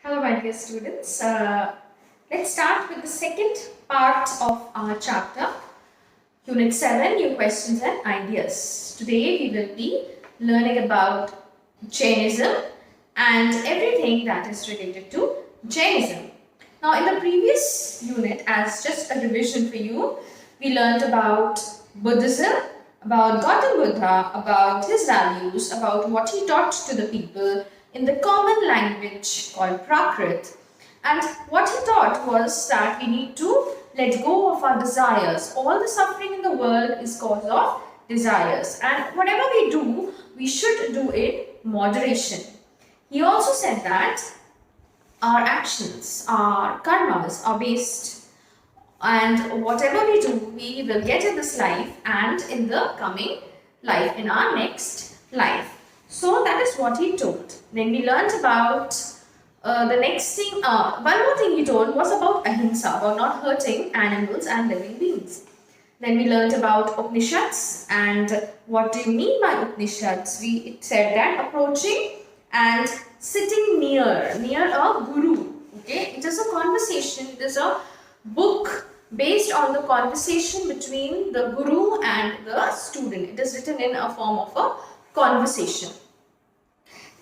Hello, my dear students. Let's start with the second part of our chapter, Unit 7, New Questions and Ideas. Today we will be learning about Jainism and everything that is related to Jainism. Now, in the previous unit, as just a revision for you, we learned about Buddhism, about Gautama Buddha, about his values, about what he taught to the people in the common language called Prakrit. And what he taught was that we need to let go of our desires. All the suffering in the world is cause of desires. And whatever we do, we should do it in moderation. He also said that our actions, our karmas are based, and whatever we do, we will get in this life and in the coming life, in our next life. So that is what he told. Then we learned about the next thing, one more thing he told was about ahimsa, about not hurting animals and living beings. Then we learned about Upanishads, and what do you mean by Upanishads? It said that approaching and sitting near a guru. Okay, it is a conversation, it is a book based on the conversation between the guru and the student. It is written in a form of a conversation.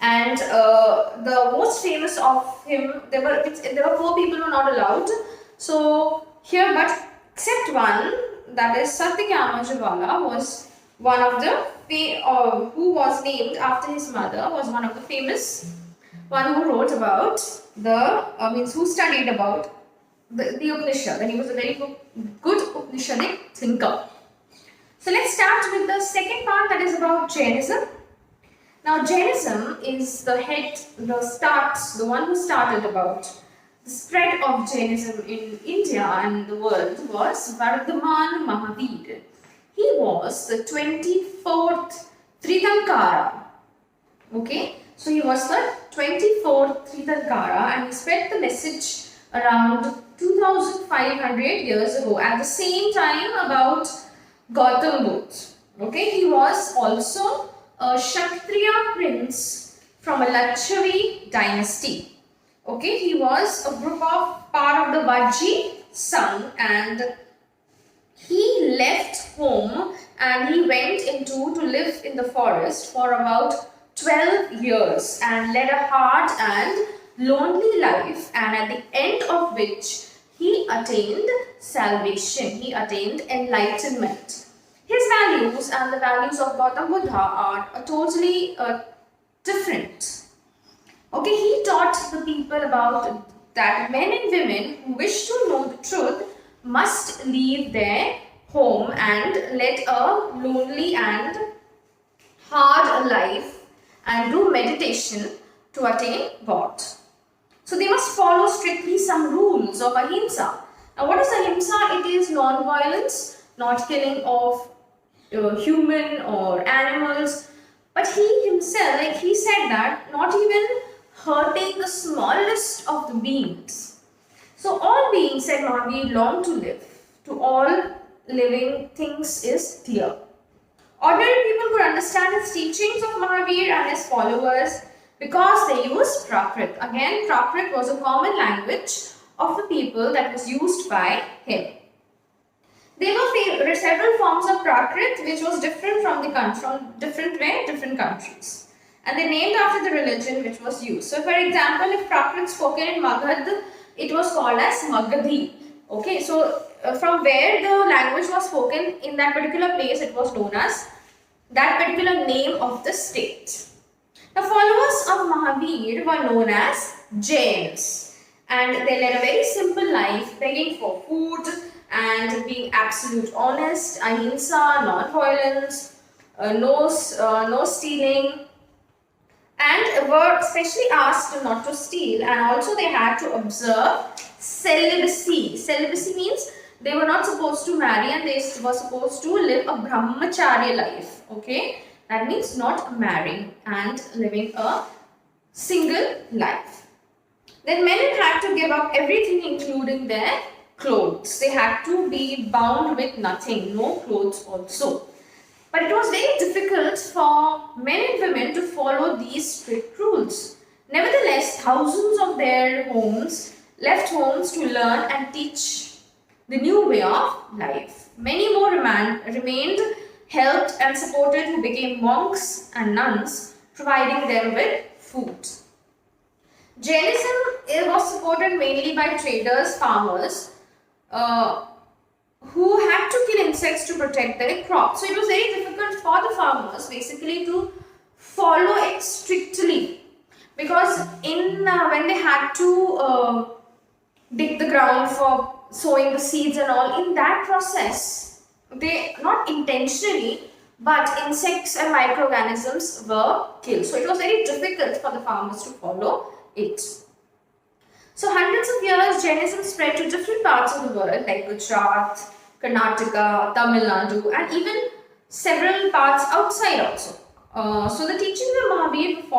And the most famous of him, there were four people who were not allowed. So here, but except one, that is Satyakama Jawala, was one of the who was named after his mother, was one of the famous one who wrote about who studied about the Upanishad, and he was a very good Upanishadic thinker. So let's start with the second part, that is about Jainism. Now Jainism is the one who started about the spread of Jainism in India and the world was Vardhaman Mahavir. He was the 24th Tirthankara. Okay, so he was the 24th Tirthankara, and he spread the message around 2500 years ago, at the same time about Gautam Buddha. Okay, he was also a Kshatriya prince from a Lachavi dynasty. Okay, he was a part of the Vajji son, and he left home and he went to live in the forest for about 12 years and led a hard and lonely life, and at the end of which he attained salvation, he attained enlightenment. His values and the values of Gautama Buddha are totally different. Okay, he taught the people about that men and women who wish to know the truth must leave their home and lead a lonely and hard life and do meditation to attain God. So they must follow strictly some rules of ahimsa. Now what is ahimsa? It is non-violence, not killing of human or animals. But he himself, he said that not even hurting the smallest of the beings. So all beings, said Mahavir, long to live. To all living things is dear. Ordinary people could understand his teachings of Mahavir and his followers because they used Prakrit. Again, Prakrit was a common language of the people that was used by him. There were several forms of Prakrit which was different from different countries. And they named after the religion which was used. So for example, if Prakrit spoken in Magadh, it was called as Magadhi. Okay, so from where the language was spoken in that particular place, it was known as that particular name of the state. The followers of Mahavir were known as Jains, and they led a very simple life, begging for food and being absolute honest, ahimsa, non-violence, no stealing, and were especially asked not to steal, and also they had to observe celibacy. Celibacy means they were not supposed to marry and they were supposed to live a brahmacharya life. Okay, that means not marrying and living a single life. Then men had to give up everything including their clothes. They had to be bound with nothing, no clothes also. But it was very difficult for men and women to follow these strict rules. Nevertheless, thousands of their homes left homes to learn and teach the new way of life. Many more remained, helped and supported, who became monks and nuns, providing them with food. Jainism was supported mainly by traders, farmers, who had to kill insects to protect their crops. So it was very difficult for the farmers basically to follow it strictly, because when they had to dig the ground for sowing the seeds and all, in that process, they not intentionally, but insects and microorganisms were killed. So it was very difficult for the farmers to follow it. So hundreds of years, Jainism spread to different parts of the world like Gujarat, Karnataka, Tamil Nadu, and even several parts outside also. So the teachings of Mahavir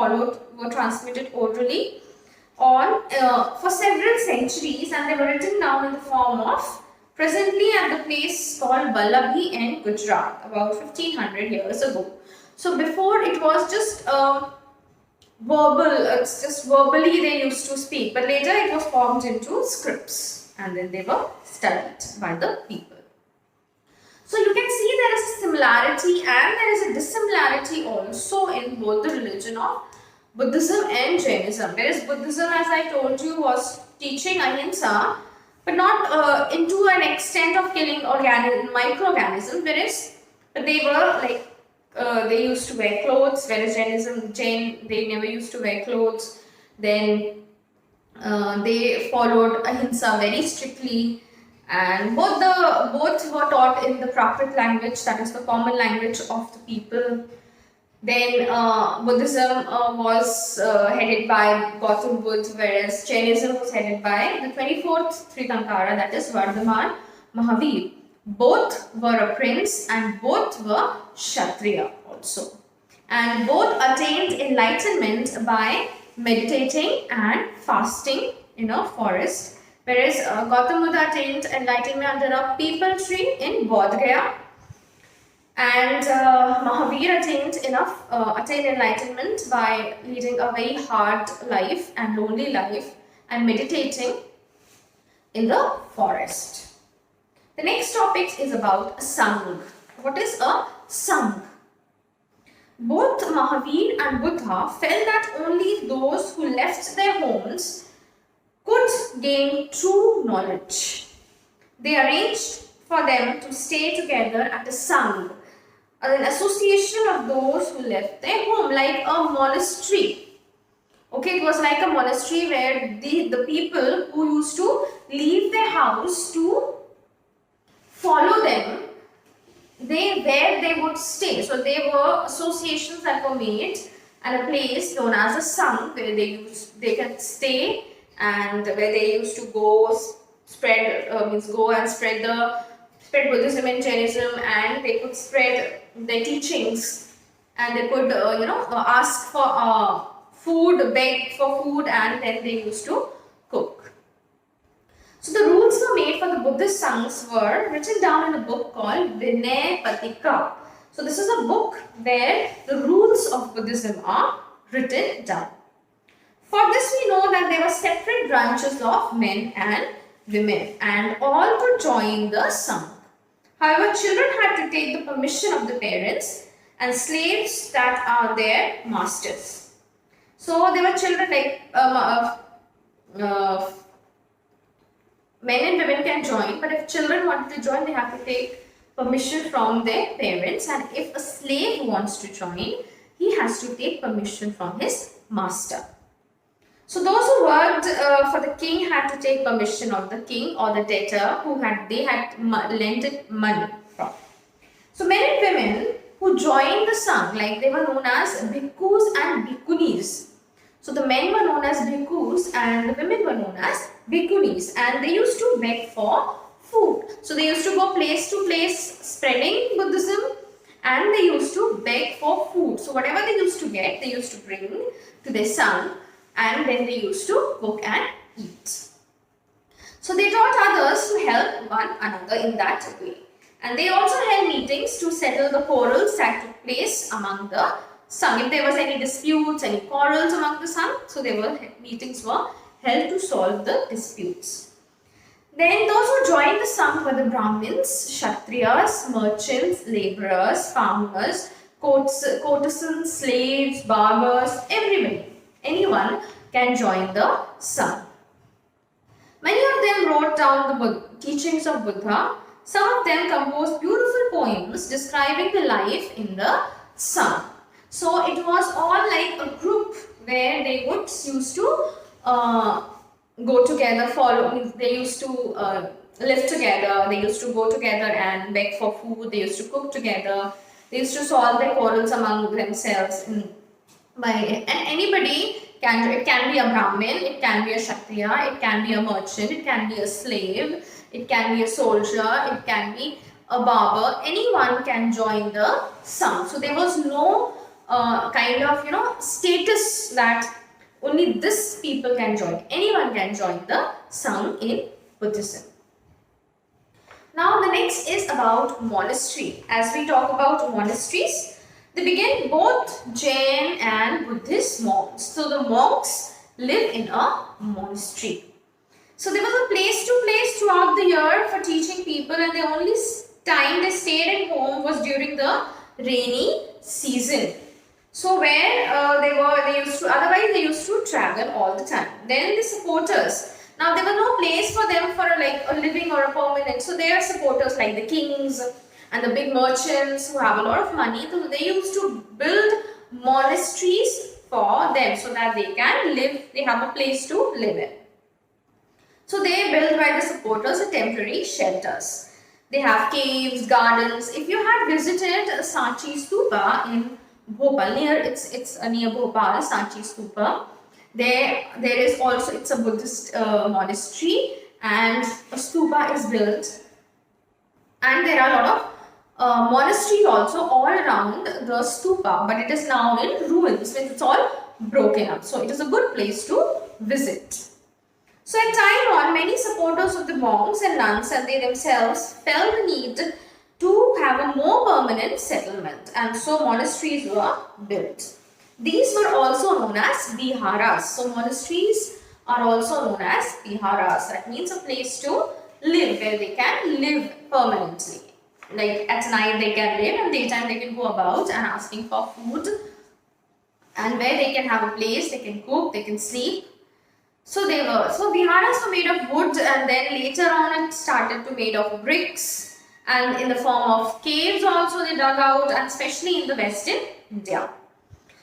were transmitted orally for several centuries, and they were written down in the form of presently at the place called Vallabhi in Gujarat about 1500 years ago. So before it was just it's just verbally they used to speak, but later it was formed into scripts and then they were studied by the people. So you can see there is a similarity and there is a dissimilarity also in both the religion of Buddhism and Jainism. Whereas Buddhism, as I told you, was teaching ahimsa, but not into an extent of killing microorganisms, whereas they were like they used to wear clothes, whereas Jain, they never used to wear clothes. Then they followed ahimsa very strictly, and both were taught in the Prakrit language, that is the common language of the people. Then Buddhism was headed by Gautam Buddha, whereas Jainism was headed by the 24th Tirthankara, that is Vardhaman Mahavir. Both were a prince and both were Kshatriya also. And both attained enlightenment by meditating and fasting in a forest. Whereas Gautam Buddha attained enlightenment under a peepal tree in Bodh Gaya. And Mahavir attained enlightenment by leading a very hard life and lonely life and meditating in the forest. The next topic is about Sangh. What is a Sangh? Both Mahavir and Buddha felt that only those who left their homes could gain true knowledge. They arranged for them to stay together at a Sangh, an association of those who left their home, like a monastery. Okay, it was like a monastery where the people who used to leave their house to follow them, where they would stay. So there were associations that were made and a place known as a Sangh where they can stay and where they used to go spread Buddhism and Jainism, and they could spread their teachings, and they could ask for food, beg for food, and then they used to cook. So the rules were made for the Buddhist Sanghs were written down in a book called Vinay Patika. So this is a book where the rules of Buddhism are written down. For this we know that there were separate branches of men and women, and all could join the Sangh. However, children had to take the permission of the parents, and slaves that are their masters. So there were children like men and women can join, but if children wanted to join, they have to take permission from their parents, and if a slave wants to join, he has to take permission from his master. So those who worked for the king had to take permission of the king or the debtor who they had lent money from. So men and women who joined the Sangh, like they were known as bhikkhus and bhikkhunis. So the men were known as bhikkhus and the women were known as bhikkhunis, and they used to beg for food. So they used to go place to place spreading Buddhism, and they used to beg for food. So whatever they used to get, they used to bring to their Sangh, and then they used to cook and eat. So they taught others to help one another in that way. And they also held meetings to settle the quarrels that took place among the sung. If there was any disputes, any quarrels among the sung, so meetings were held to solve the disputes. Then those who joined the sung were the Brahmins, Kshatriyas, merchants, laborers, farmers, courtesans, slaves, barbers, everybody. Anyone can join the sung. Many of them wrote down the teachings of Buddha. Some of them composed beautiful poems describing the life in the sung. So it was all like a group where they would used to go together, they used to live together, they used to go together and beg for food, they used to cook together, they used to solve their quarrels among themselves. And anybody it can be a Brahmin, it can be a Kshatriya, it can be a merchant, it can be a slave, it can be a soldier, it can be a barber, anyone can join the sung. So there was no kind of status that only this people can join. Anyone can join the sung in Buddhism. Now the next is about monastery. As we talk about monasteries, they begin both Jain and Buddhist monks. So the monks live in a monastery. So there was a place to place throughout the year for teaching people, and the only time they stayed at home was during the rainy season. So where otherwise they used to travel all the time. Then the supporters. Now there was no place for them for a living or a permanent. So they are supporters like the kings and the big merchants who have a lot of money. So they used to build monasteries for them so that they can live, they have a place to live in. So they built by the supporters a temporary shelters. They have caves, gardens. If you had visited Sanchi Stupa in Bhopal, it's near Bhopal, Sanchi Stupa. There is also, it's a Buddhist monastery, and a stupa is built, and there are a lot of monasteries also all around the stupa, but it is now in ruins, means it's all broken up. So it is a good place to visit. So at time on, many supporters of the monks and nuns and they themselves felt the need to have a more permanent settlement, and so monasteries were built. These were also known as viharas. So monasteries are also known as viharas. That means a place to live, where they can live permanently. Like at night they can live, and daytime they can go about and asking for food, and where they can have a place, they can cook, they can sleep. So viharas were made of wood, and then later on it started to made of bricks, and in the form of caves also they dug out, and especially in the Western India.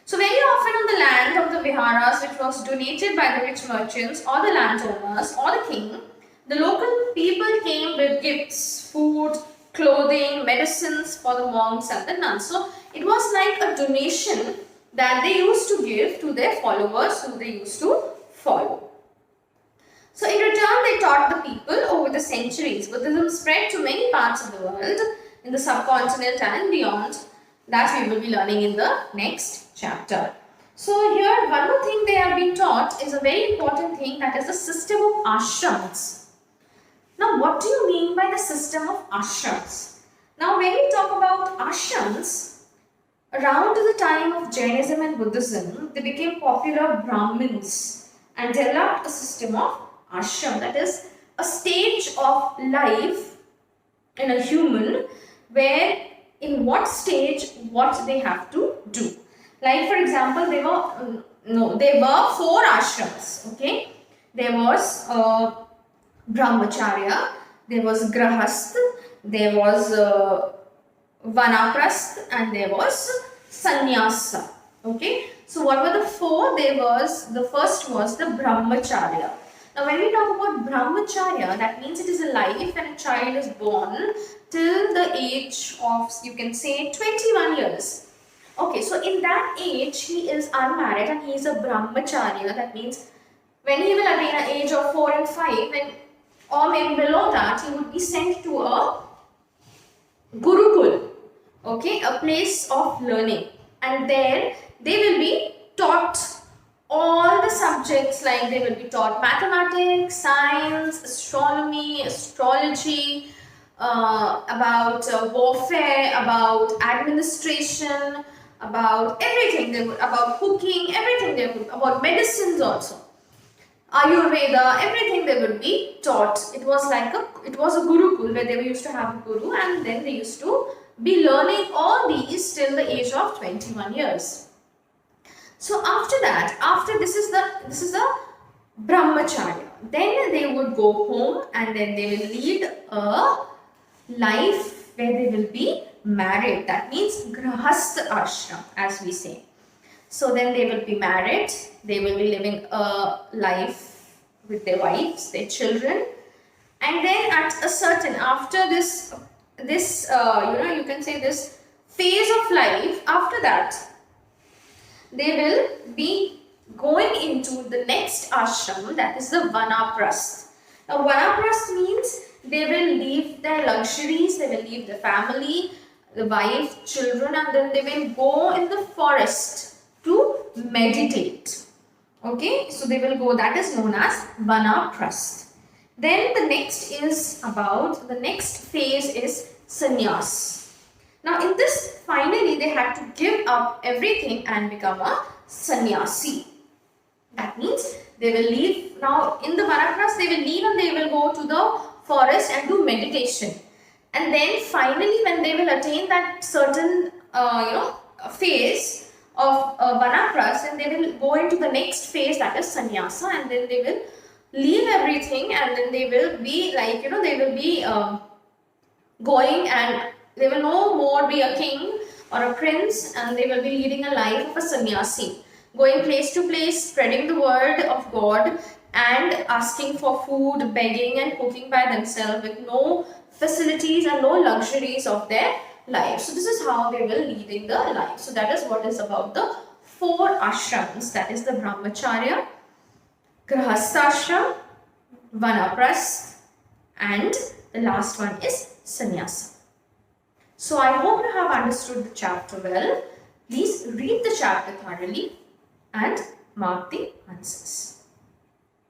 So very often on the land of the viharas, which was donated by the rich merchants or the landowners or the king, the local people came with gifts, food, clothing, medicines for the monks and the nuns. So it was like a donation that they used to give to their followers who they used to follow. So in return, they taught the people over the centuries. Buddhism spread to many parts of the world, in the subcontinent and beyond. That we will be learning in the next chapter. So here, one more thing they have been taught is a very important thing, that is the system of ashrams. Now, what do you mean by the system of ashrams? Now, when we talk about ashrams, around the time of Jainism and Buddhism, they became popular Brahmins and developed a system of ashram, that is a stage of life in a human where in what stage what they have to do. Like for example, there were 4 ashrams. Okay, there was Brahmacharya, there was Grahasth, there was Vanaprasth, and there was Sannyasa. Okay, so what were the 4? The first was the Brahmacharya. Now when we talk about Brahmacharya, that means it is a life when a child is born till the age of, you can say, 21 years. Okay, so in that age he is unmarried and he is a Brahmacharya. That means when he will attain an age of 4 and 5, or maybe below that, he would be sent to a Gurukul, okay, a place of learning, and there they will be taught all the subjects, like they will be taught mathematics, science, astronomy, astrology, about warfare, about administration, about everything. They would about cooking, everything they would, about medicines also. Ayurveda, everything they would be taught. It was a gurukul where they used to have a guru, and then they used to be learning all these till the age of 21 years. So after that, after this is the brahmacharya. Then they would go home and then they will lead a life where they will be married. That means grahastha ashram, as we say. So then they will be married. They will be living a life with their wives, their children, and then at a certain after this you can say this phase of life. After that, they will be going into the next ashram, that is the vanaprasth. Now vanaprasth means they will leave their luxuries, they will leave the family, the wife, children, and then they will go in the forest to meditate. Okay, so they will go, that is known as vanaprasth. Then the next phase is sannyas. Now in this, finally they had to give up everything and become a sannyasi. That means they will leave. Now in the vanaprasth they will leave and they will go to the forest and do meditation. And then finally when they will attain that certain phase of vanaprasth, and they will go into the next phase, that is sannyasa, and then they will leave everything, and then they will be like, they will be going, and they will no more be a king or a prince, and they will be leading a life of a sannyasi, going place to place, spreading the word of God and asking for food, begging and cooking by themselves with no facilities and no luxuries of their life. So this is how they will leading the life. So that is what is about the 4 ashrams, that is the brahmacharya, grahasthashram, vanaprasth, and the last one is sannyasa. So I hope you have understood the chapter well. Please read the chapter thoroughly and mark the answers.